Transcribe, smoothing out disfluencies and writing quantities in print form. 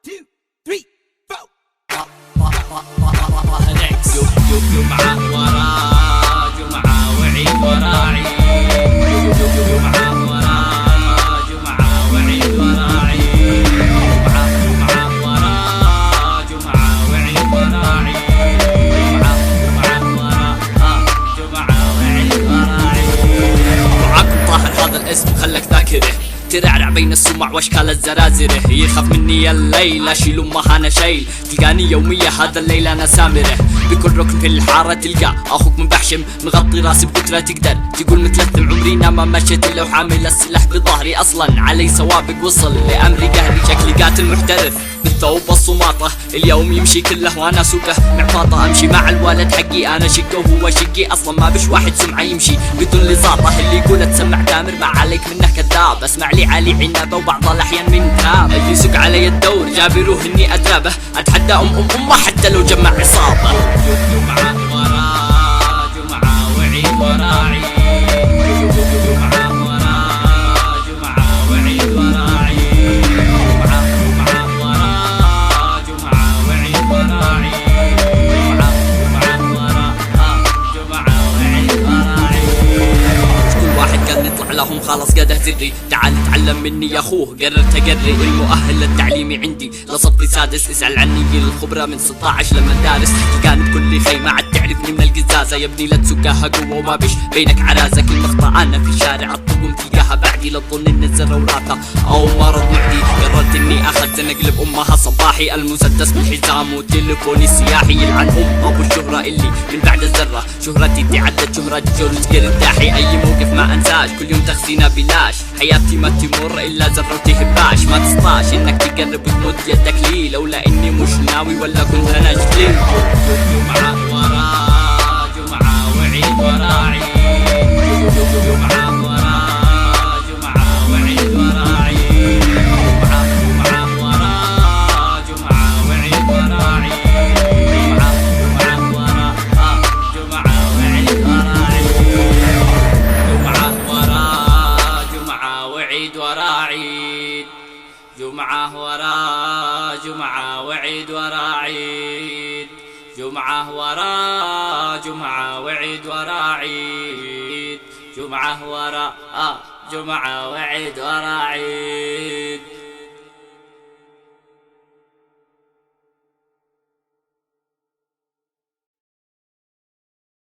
2 3 4 جمعة ورا جمعة وعيد ورا عيد جمعة ورا جمعة وعيد ورا عيد جمعة ورا جمعة وعيد ورا عيد جمعة ورا جمعة وعيد ورا عيد. معاكم طاهر هذا الاسم خلك ذاكره، ترعرع بين السمع واشكال الزرازره، يخاف مني الليل اشيل امها انا شايل، تلقاني يومية هذا الليل انا سامره، بكل ركن في الحارة تلقى اخوك منبحشم مغطي راسي بكترة تقدر تقول متلثم عمري ما مشيت الا وحامل السلاح بظهري، اصلا علي سوابق وصل لامري قهري، شكلي قاتل محترف بالثوب والصماطة، اليوم يمشي كله وانا سوقه معطاطة، امشي مع الولد حقي انا شقه وهو شقي، اصلا ما بش واحد سمعه يمشي بدون لصاطة، اللي يقول تسمع تامر ما عليك منه كذاب، اسمع لي علي عنبه وبعض الاحيان من تراب، اللي يسوق علي الدور جابروه اني ادربه، اتحدى امه حتى لو جمع عصابه. جمعة ورا جمعة وعيد ورا عيد جمعة ورا جمعة وعيد ورا عيد جمعة ورا جمعة وعيد ورا عيد جمعة ورا جمعة وعيد ورا عيد. كل واحد قال نطلع لهم خلاص قاده زري، تعال تعلم مني يا اخوه قررت اقري، المؤهل للتعليمي عندي لصفي سادس، اسأل عني الخبرة من 16 لما دارس، تلقاني بكل خيمة عاد تعرفني من القزازة، يا ابني لا تسوقها قوة وما بش بينك عرازة، كل مقطع انا في شارع الطقم تلقاها بعدي، لا تظن ان الزر وراثة او مرض معدي، قررت اني اخذ اقلب امها صباحي، المسدس بالحزام وتليفوني السياحي، يلعن ابو الشهرة اللي من بعد الذرة، شهرتي تعدت شهرة جورج قرداحي، اي موقف ما انساش كل يوم تخزينه بلاش، حياتي ما تمر الا زر وتهباش، ما تسطاش انك تقرب وتمد يدك لي، لولا اني مش ناوي ولا كنت انا جلي. جمعة ورا جمعة وعيد ورا عيد جمعة ورا جمعة وعيد ورا عيد جمعة ورا جمعة وعيد ورا عيد جمعة ورا جمعة وعيد ورا عيد جمعة ورا جمعة وعيد ورا عيد جمعة ورا جمعة وعيد ورا عيد جمعة ورا جمعة وعيد ورا عيد جمعة ورا جمعة وعيد ورا عيد.